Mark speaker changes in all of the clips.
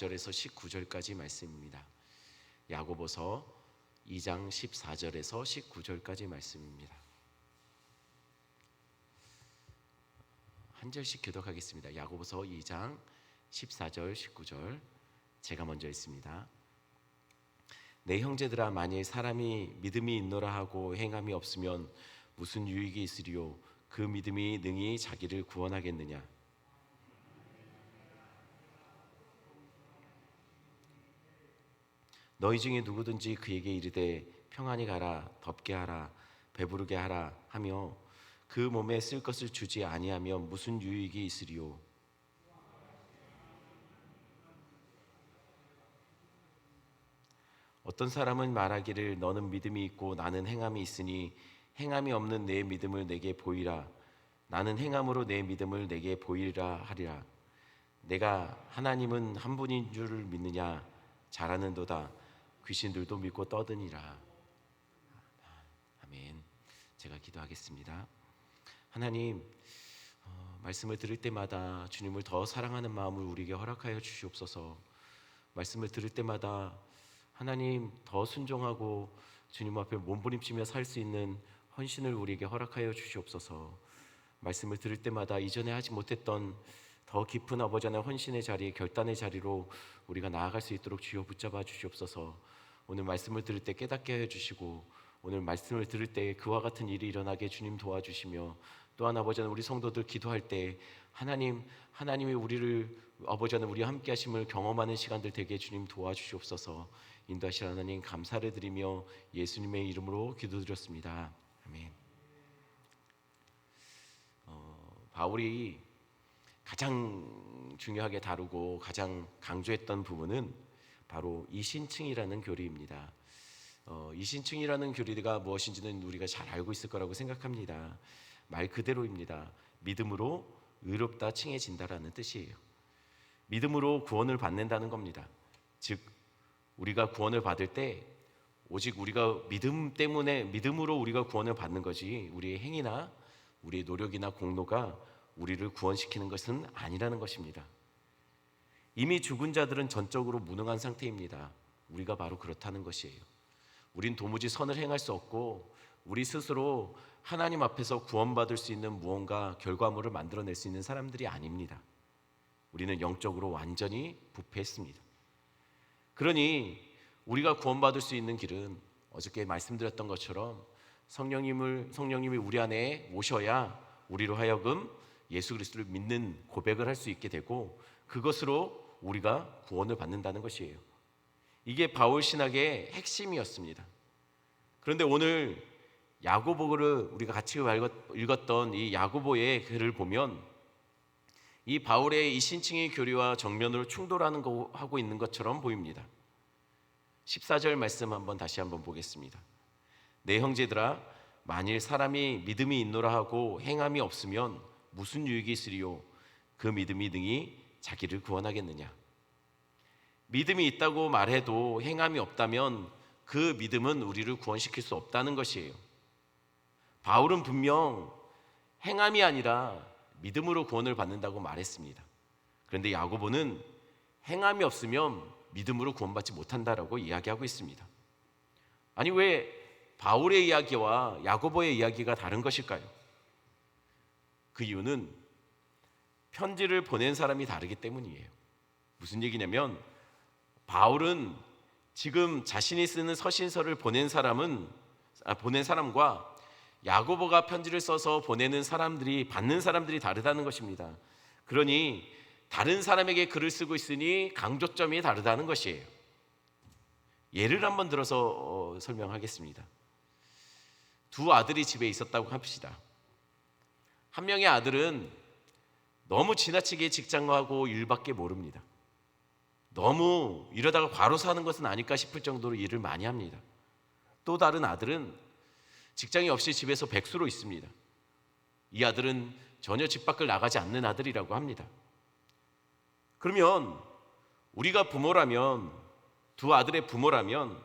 Speaker 1: 14절에서 19절까지 말씀입니다. 야고보서 2장 14절에서 19절까지 말씀입니다. 한 절씩 교독하겠습니다. 야고보서 2장 14절 19절 제가 먼저 읽습니다. 내 형제들아, 만일 사람이 믿음이 있노라 하고 행함이 없으면 무슨 유익이 있으리요? 그 믿음이 능히 자기를 구원하겠느냐? 너희 중에 누구든지 그에게 이르되 평안히 가라, 덥게 하라, 배부르게 하라 하며 그 몸에 쓸 것을 주지 아니하면 무슨 유익이 있으리요? 어떤 사람은 말하기를 너는 믿음이 있고 나는 행함이 있으니 행함이 없는 내 믿음을 내게 보이라. 나는 행함으로 내 믿음을 내게 보이라 하리라. 내가 하나님은 한 분인 줄을 믿느냐? 잘하는도다. 귀신들도 믿고 떠드니라. 아멘. 제가 기도하겠습니다. 하나님, 말씀을 들을 때마다 주님을 더 사랑하는 마음을 우리에게 허락하여 주시옵소서. 말씀을 들을 때마다 하나님 더 순종하고 주님 앞에 몸부림치며 살 수 있는 헌신을 우리에게 허락하여 주시옵소서. 말씀을 들을 때마다 이전에 하지 못했던 더 깊은 아버지 하나님의 헌신의 자리, 결단의 자리로 우리가 나아갈 수 있도록 주여 붙잡아 주시옵소서. 오늘 말씀을 들을 때 깨닫게 하여 주시고 오늘 말씀을 들을 때 그와 같은 일이 일어나게 주님 도와주시며, 또한 아버지 하나님 우리 성도들 기도할 때 하나님이 우리를 아버지 하나님 우리와 함께 하심을 경험하는 시간들 되게 주님 도와주시옵소서. 인도하실 하나님 감사를 드리며 예수님의 이름으로 기도드렸습니다. 아멘. 바울이 가장 중요하게 다루고 가장 강조했던 부분은 바로 이신층이라는 교리입니다. 이신층이라는 교리가 무엇인지는 우리가 잘 알고 있을 거라고 생각합니다. 말 그대로입니다. 믿음으로 의롭다 칭해진다라는 뜻이에요. 믿음으로 구원을 받는다는 겁니다. 즉 우리가 구원을 받을 때 오직 우리가 믿음 때문에 믿음으로 우리가 구원을 받는 거지 우리의 행위나 우리의 노력이나 공로가 우리를 구원시키는 것은 아니라는 것입니다. 이미 죽은 자들은 전적으로 무능한 상태입니다. 우리가 바로 그렇다는 것이에요. 우린 도무지 선을 행할 수 없고 우리 스스로 하나님 앞에서 구원받을 수 있는 무언가 결과물을 만들어낼 수 있는 사람들이 아닙니다. 우리는 영적으로 완전히 부패했습니다. 그러니 우리가 구원받을 수 있는 길은 어저께 말씀드렸던 것처럼 성령님이 우리 안에 오셔야 우리로 하여금 예수 그리스도를 믿는 고백을 할 수 있게 되고 그것으로 우리가 구원을 받는다는 것이에요. 이게 바울 신학의 핵심이었습니다. 그런데 오늘 야고보를 우리가 같이 읽었던 이 야고보의 글을 보면 이 바울의 이 신칭의 교리와 정면으로 충돌하고 있는 것처럼 보입니다. 14절 말씀 다시 한번 보겠습니다. 내 형제들아, 만일 사람이 믿음이 있노라 하고 행함이 없으면 무슨 유익이 있으리요? 그 믿음이 능히 자기를 구원하겠느냐? 믿음이 있다고 말해도 행함이 없다면 그 믿음은 우리를 구원시킬 수 없다는 것이에요. 바울은 분명 행함이 아니라 믿음으로 구원을 받는다고 말했습니다. 그런데 야고보는 행함이 없으면 믿음으로 구원받지 못한다라고 이야기하고 있습니다. 아니 왜 바울의 이야기와 야고보의 이야기가 다른 것일까요? 그 이유는 편지를 보낸 사람이 다르기 때문이에요. 무슨 얘기냐면 바울은 지금 자신이 쓰는 서신서를 보낸 사람과 야고보가 편지를 써서 보내는 사람들이 받는 사람들이 다르다는 것입니다. 그러니 다른 사람에게 글을 쓰고 있으니 강조점이 다르다는 것이에요. 예를 한번 들어서 설명하겠습니다. 두 아들이 집에 있었다고 합시다. 한 명의 아들은 너무 지나치게 직장하고 일밖에 모릅니다. 너무 이러다가 과로사 하는 것은 아닐까 싶을 정도로 일을 많이 합니다. 또 다른 아들은 직장이 없이 집에서 백수로 있습니다. 이 아들은 전혀 집 밖을 나가지 않는 아들이라고 합니다. 그러면 우리가 두 아들의 부모라면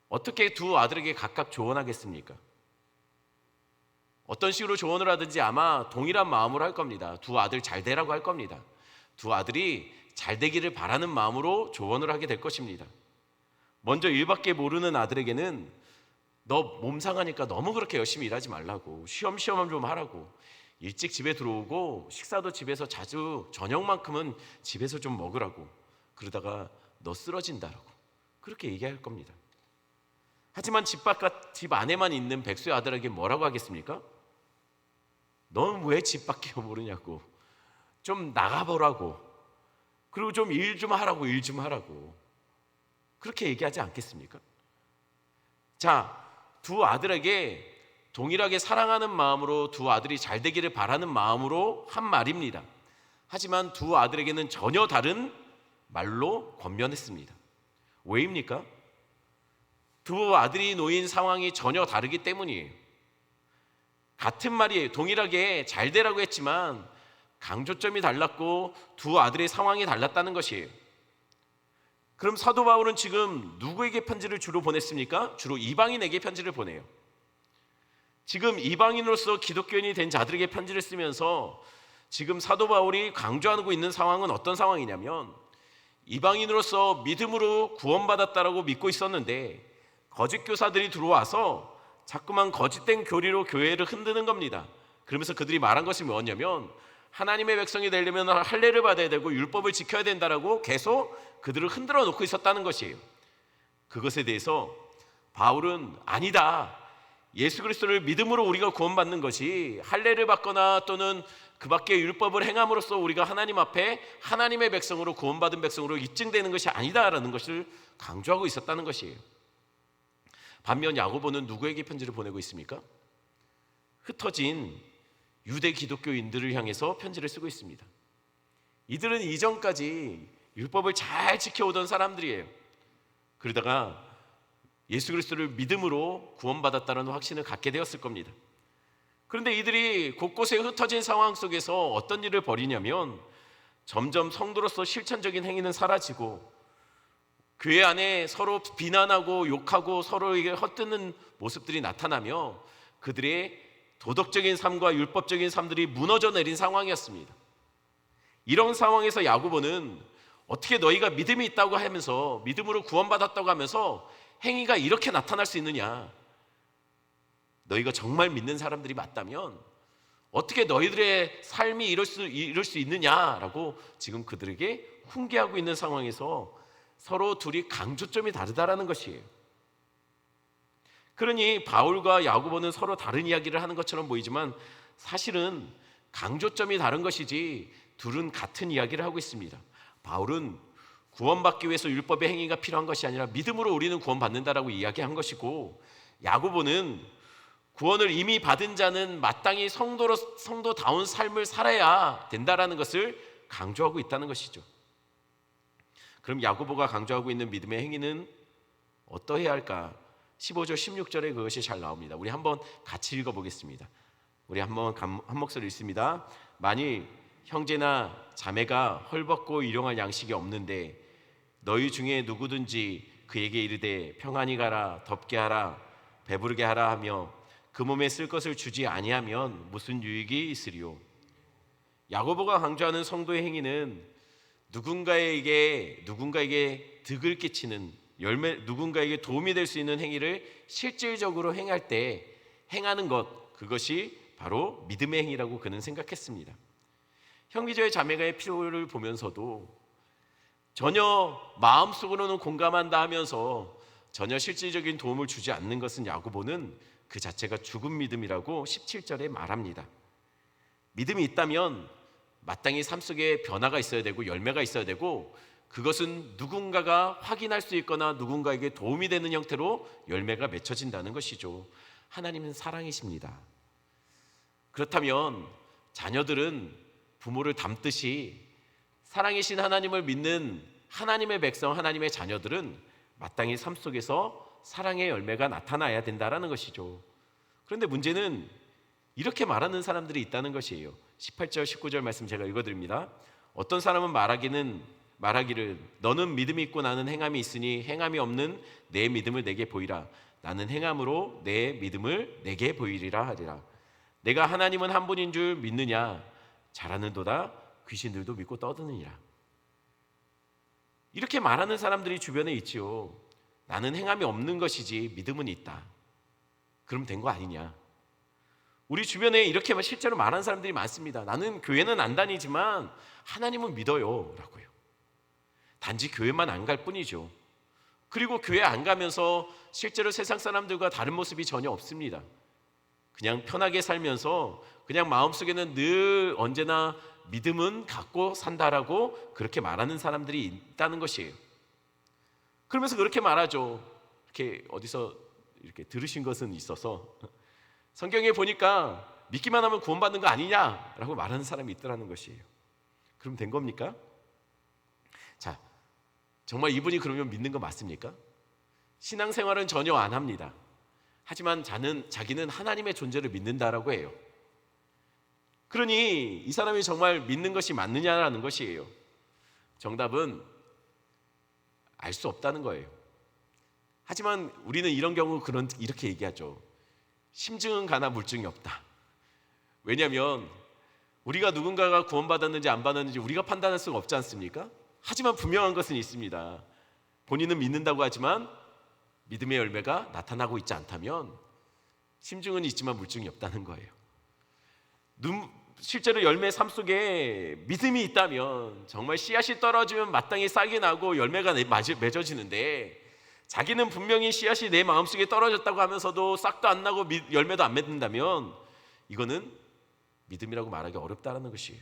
Speaker 1: 어떻게 두 아들에게 각각 조언하겠습니까? 어떤 식으로 조언을 하든지 아마 동일한 마음으로 할 겁니다. 두 아들 잘 되라고 할 겁니다. 두 아들이 잘 되기를 바라는 마음으로 조언을 하게 될 것입니다. 먼저 일밖에 모르는 아들에게는 너 몸 상하니까 너무 그렇게 열심히 일하지 말라고, 쉬엄쉬엄 좀 하라고, 일찍 집에 들어오고 식사도 집에서 자주, 저녁만큼은 집에서 좀 먹으라고, 그러다가 너 쓰러진다라고 그렇게 얘기할 겁니다. 하지만 집 안에만 있는 백수의 아들에게 뭐라고 하겠습니까? 너는 왜 집 밖에 모르냐고, 좀 나가보라고, 그리고 좀 일 좀 하라고, 일 좀 하라고 그렇게 얘기하지 않겠습니까? 자, 두 아들에게 동일하게 사랑하는 마음으로, 두 아들이 잘 되기를 바라는 마음으로 한 말입니다. 하지만 두 아들에게는 전혀 다른 말로 권면했습니다. 왜입니까? 두 아들이 놓인 상황이 전혀 다르기 때문이에요. 같은 말이에요. 동일하게 잘 되라고 했지만 강조점이 달랐고 두 아들의 상황이 달랐다는 것이에요. 그럼 사도 바울은 지금 누구에게 편지를 주로 보냈습니까? 주로 이방인에게 편지를 보내요. 지금 이방인으로서 기독교인이 된 자들에게 편지를 쓰면서 지금 사도 바울이 강조하고 있는 상황은 어떤 상황이냐면, 이방인으로서 믿음으로 구원받았다라고 믿고 있었는데 거짓 교사들이 들어와서 자꾸만 거짓된 교리로 교회를 흔드는 겁니다. 그러면서 그들이 말한 것이 뭐냐면, 하나님의 백성이 되려면 할례를 받아야 되고 율법을 지켜야 된다라고 계속 그들을 흔들어 놓고 있었다는 것이에요. 그것에 대해서 바울은 아니다, 예수 그리스도를 믿음으로 우리가 구원받는 것이 할례를 받거나 또는 그 밖에 율법을 행함으로써 우리가 하나님 앞에 하나님의 백성으로, 구원받은 백성으로 입증되는 것이 아니다라는 것을 강조하고 있었다는 것이에요. 반면 야고보는 누구에게 편지를 보내고 있습니까? 흩어진 유대 기독교인들을 향해서 편지를 쓰고 있습니다. 이들은 이전까지 율법을 잘 지켜오던 사람들이에요. 그러다가 예수 그리스도를 믿음으로 구원받았다는 확신을 갖게 되었을 겁니다. 그런데 이들이 곳곳에 흩어진 상황 속에서 어떤 일을 벌이냐면, 점점 성도로서 실천적인 행위는 사라지고 교회 안에 서로 비난하고 욕하고 서로에게 헛되는 모습들이 나타나며 그들의 도덕적인 삶과 율법적인 삶들이 무너져 내린 상황이었습니다. 이런 상황에서 야고보는 어떻게 너희가 믿음이 있다고 하면서, 믿음으로 구원받았다고 하면서 행위가 이렇게 나타날 수 있느냐, 너희가 정말 믿는 사람들이 맞다면 어떻게 너희들의 삶이 이럴 수 있느냐라고 지금 그들에게 훈계하고 있는 상황에서 서로 둘이 강조점이 다르다라는 것이에요. 그러니 바울과 야고보는 서로 다른 이야기를 하는 것처럼 보이지만 사실은 강조점이 다른 것이지 둘은 같은 이야기를 하고 있습니다. 바울은 구원받기 위해서 율법의 행위가 필요한 것이 아니라 믿음으로 우리는 구원받는다라고 이야기한 것이고, 야고보는 구원을 이미 받은 자는 마땅히 성도다운 삶을 살아야 된다라는 것을 강조하고 있다는 것이죠. 그럼 야고보가 강조하고 있는 믿음의 행위는 어떠해야 할까? 15절 16절에 그것이 잘 나옵니다. 우리 한번 같이 읽어보겠습니다. 우리 한번 한 목소리 읽습니다. 만일 형제나 자매가 헐벗고 일용할 양식이 없는데 너희 중에 누구든지 그에게 이르되 평안히 가라, 덥게 하라, 배부르게 하라 하며 그 몸에 쓸 것을 주지 아니하면 무슨 유익이 있으리요? 야고보가 강조하는 성도의 행위는 누군가에게 득을 끼치는 누군가에게 도움이 될 수 있는 행위를 실질적으로 행할 때 행하는 것, 그것이 바로 믿음의 행위라고 그는 생각했습니다. 형제와 자매가의 필요를 보면서도 전혀 마음속으로는 공감한다 하면서 전혀 실질적인 도움을 주지 않는 것은 야고보는 그 자체가 죽은 믿음이라고 17절에 말합니다. 믿음이 있다면 마땅히 삶 속에 변화가 있어야 되고 열매가 있어야 되고, 그것은 누군가가 확인할 수 있거나 누군가에게 도움이 되는 형태로 열매가 맺혀진다는 것이죠. 하나님은 사랑이십니다. 그렇다면 자녀들은 부모를 닮듯이 사랑이신 하나님을 믿는 하나님의 백성, 하나님의 자녀들은 마땅히 삶 속에서 사랑의 열매가 나타나야 된다는 것이죠. 그런데 문제는 이렇게 말하는 사람들이 있다는 것이에요. 18절 19절 말씀 제가 읽어드립니다. 어떤 사람은 말하기를 너는 믿음이 있고 나는 행함이 있으니 행함이 없는 내 믿음을 내게 보이라. 나는 행함으로 내 믿음을 내게 보이리라 하리라. 내가 하나님은 한 분인 줄 믿느냐? 잘하는도다 귀신들도 믿고 떠드느니라. 이렇게 말하는 사람들이 주변에 있지요. 나는 행함이 없는 것이지 믿음은 있다. 그럼 된 거 아니냐? 우리 주변에 이렇게 실제로 말하는 사람들이 많습니다. 나는 교회는 안 다니지만 하나님은 믿어요 라고요. 단지 교회만 안 갈 뿐이죠. 그리고 교회 안 가면서 실제로 세상 사람들과 다른 모습이 전혀 없습니다. 그냥 편하게 살면서 그냥 마음속에는 늘 언제나 믿음은 갖고 산다라고 그렇게 말하는 사람들이 있다는 것이에요. 그러면서 그렇게 말하죠. 이렇게 어디서 이렇게 들으신 것은 있어서 성경에 보니까 믿기만 하면 구원받는 거 아니냐라고 말하는 사람이 있더라는 것이에요. 그럼 된 겁니까? 자, 정말 이분이 그러면 믿는 거 맞습니까? 신앙생활은 전혀 안 합니다. 하지만 자기는 하나님의 존재를 믿는다라고 해요. 그러니 이 사람이 정말 믿는 것이 맞느냐라는 것이에요. 정답은 알 수 없다는 거예요. 하지만 우리는 이런 경우 이렇게 얘기하죠. 심증은 가나 물증이 없다. 왜냐하면 우리가 누군가가 구원받았는지 안 받았는지 우리가 판단할 수가 없지 않습니까? 하지만 분명한 것은 있습니다. 본인은 믿는다고 하지만 믿음의 열매가 나타나고 있지 않다면 심증은 있지만 물증이 없다는 거예요. 실제로 열매 삶 속에 믿음이 있다면 정말 씨앗이 떨어지면 마땅히 싹이 나고 열매가 맺어지는데 자기는 분명히 씨앗이 내 마음속에 떨어졌다고 하면서도 싹도 안 나고 열매도 안 맺는다면 이거는 믿음이라고 말하기 어렵다는 것이에요.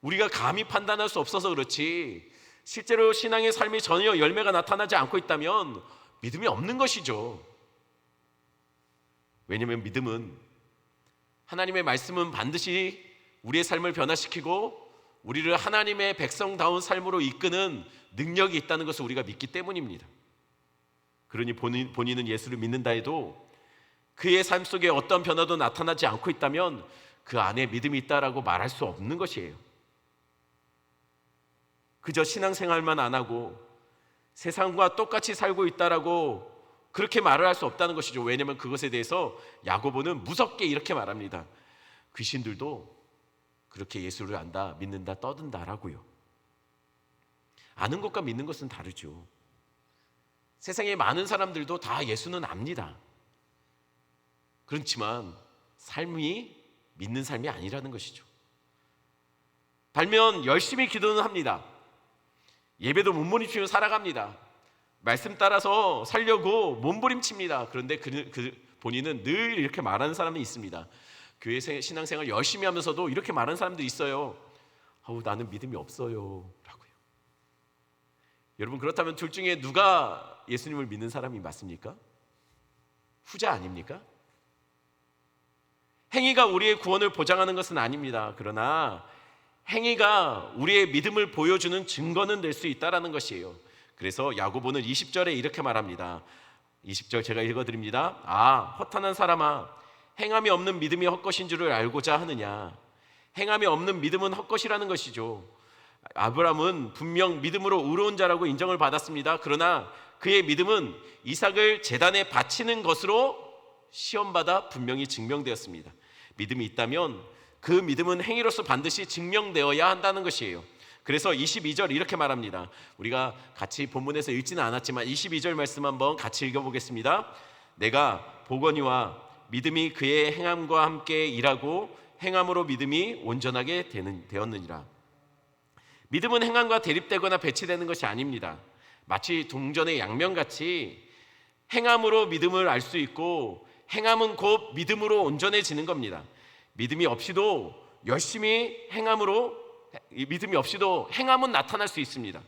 Speaker 1: 우리가 감히 판단할 수 없어서 그렇지 실제로 신앙의 삶이 전혀 열매가 나타나지 않고 있다면 믿음이 없는 것이죠. 왜냐하면 믿음은 하나님의 말씀은 반드시 우리의 삶을 변화시키고 우리를 하나님의 백성다운 삶으로 이끄는 능력이 있다는 것을 우리가 믿기 때문입니다. 그러니 본인은 예수를 믿는다 해도 그의 삶 속에 어떤 변화도 나타나지 않고 있다면 그 안에 믿음이 있다라고 말할 수 없는 것이에요. 그저 신앙생활만 안 하고 세상과 똑같이 살고 있다라고 그렇게 말을 할 수 없다는 것이죠. 왜냐하면 그것에 대해서 야고보는 무섭게 이렇게 말합니다. 귀신들도 그렇게 예수를 안다, 믿는다, 떠든다라고요. 아는 것과 믿는 것은 다르죠. 세상에 많은 사람들도 다 예수는 압니다. 그렇지만 삶이 믿는 삶이 아니라는 것이죠. 달면 열심히 기도는 합니다. 예배도 몸부림치며 살아갑니다. 말씀 따라서 살려고 몸부림칩니다. 그런데 본인은 늘 이렇게 말하는 사람이 있습니다. 교회 신앙생활 열심히 하면서도 이렇게 말하는 사람도 있어요. 나는 믿음이 없어요 라고요. 여러분, 그렇다면 둘 중에 누가 예수님을 믿는 사람이 맞습니까? 후자 아닙니까? 행위가 우리의 구원을 보장하는 것은 아닙니다. 그러나 행위가 우리의 믿음을 보여주는 증거는 될 수 있다는 것이에요. 그래서 야고보는 20절에 이렇게 말합니다. 20절 제가 읽어드립니다. 허탄한 사람아, 행함이 없는 믿음이 헛것인 줄을 알고자 하느냐. 행함이 없는 믿음은 헛것이라는 것이죠. 아브라함은 분명 믿음으로 의로운 자라고 인정을 받았습니다. 그러나 그의 믿음은 이삭을 제단에 바치는 것으로 시험받아 분명히 증명되었습니다. 믿음이 있다면 그 믿음은 행위로서 반드시 증명되어야 한다는 것이에요. 그래서 22절 이렇게 말합니다. 우리가 같이 본문에서 읽지는 않았지만 22절 말씀 한번 같이 읽어보겠습니다. 내가 보거니와 믿음이 그의 행함과 함께 일하고 행함으로 믿음이 온전하게 되었느니라. 믿음은 행함과 대립되거나 배치되는 것이 아닙니다. 마치 동전의 양면같이 행함으로 믿음을 알 수 있고 행함은 곧 믿음으로 온전해지는 겁니다. 믿음이 없이도 행함은 나타날 수 있습니다.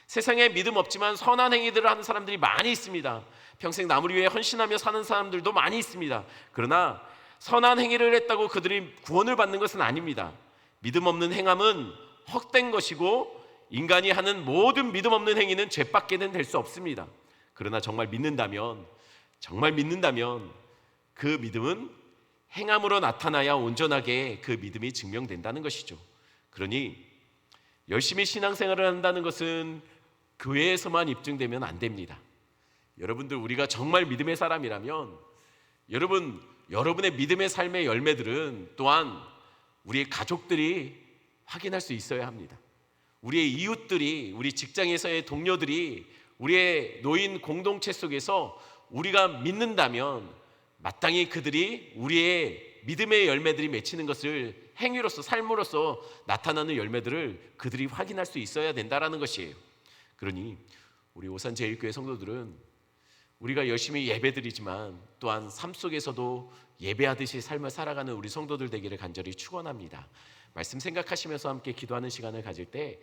Speaker 1: 세상에 믿음 없지만 선한 행위들을 하는 사람들이 많이 있습니다. 평생 남을 위해 헌신하며 사는 사람들도 많이 있습니다. 그러나 선한 행위를 했다고 그들이 구원을 받는 것은 아닙니다. 믿음 없는 행함은 헛된 것이고 인간이 하는 모든 믿음 없는 행위는 죄밖에는 될 수 없습니다. 그러나 정말 믿는다면 그 믿음은 행함으로 나타나야 온전하게 그 믿음이 증명된다는 것이죠. 그러니 열심히 신앙생활을 한다는 것은 교회에서만 입증되면 안 됩니다. 여러분들, 우리가 정말 믿음의 사람이라면 여러분의 믿음의 삶의 열매들은 또한 우리의 가족들이 확인할 수 있어야 합니다. 우리의 이웃들이, 우리 직장에서의 동료들이, 우리의 노인 공동체 속에서 우리가 믿는다면 마땅히 그들이 우리의 믿음의 열매들이 맺히는 것을 행위로서, 삶으로서 나타나는 열매들을 그들이 확인할 수 있어야 된다라는 것이에요. 그러니 우리 오산제일교회 성도들은 우리가 열심히 예배드리지만 또한 삶 속에서도 예배하듯이 삶을 살아가는 우리 성도들 되기를 간절히 축원합니다. 말씀 생각하시면서 함께 기도하는 시간을 가질 때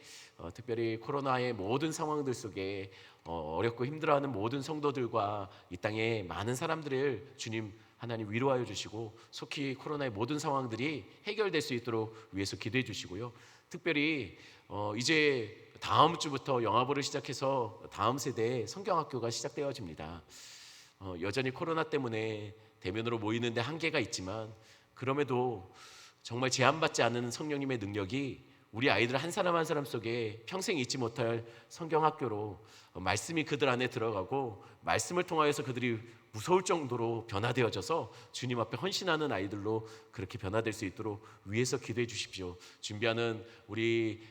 Speaker 1: 특별히 코로나의 모든 상황들 속에 어렵고 힘들어하는 모든 성도들과 이 땅에 많은 사람들을 주님 하나님 위로하여 주시고 속히 코로나의 모든 상황들이 해결될 수 있도록 위해서 기도해 주시고요. 특별히 이제 다음 주부터 영화보를 시작해서 다음 세대의 성경학교가 시작되어집니다. 여전히 코로나 때문에 대면으로 모이는데 한계가 있지만 그럼에도 정말 제한받지 않은 성령님의 능력이 우리 아이들 한 사람 한 사람 속에 평생 잊지 못할 성경학교로 말씀이 그들 안에 들어가고 말씀을 통하여서 그들이 무서울 정도로 변화되어져서 주님 앞에 헌신하는 아이들로 그렇게 변화될 수 있도록 위해서 기도해 주십시오. 준비하는 우리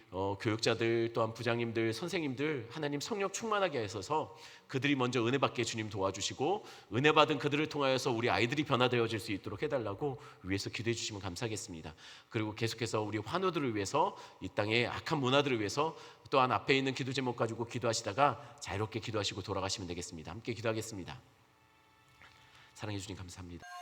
Speaker 1: 교육자들 또한 부장님들 선생님들 하나님 성령 충만하게 하셔서 그들이 먼저 은혜 받게 주님 도와주시고 은혜 받은 그들을 통하여서 우리 아이들이 변화되어질 수 있도록 해달라고 위해서 기도해 주시면 감사하겠습니다. 그리고 계속해서 우리 환우들을 위해서 이 땅의 악한 문화들을 위해서 또한 앞에 있는 기도 제목 가지고 기도하시다가 자유롭게 기도하시고 돌아가시면 되겠습니다. 함께 기도하겠습니다. 사랑해 주님 감사합니다.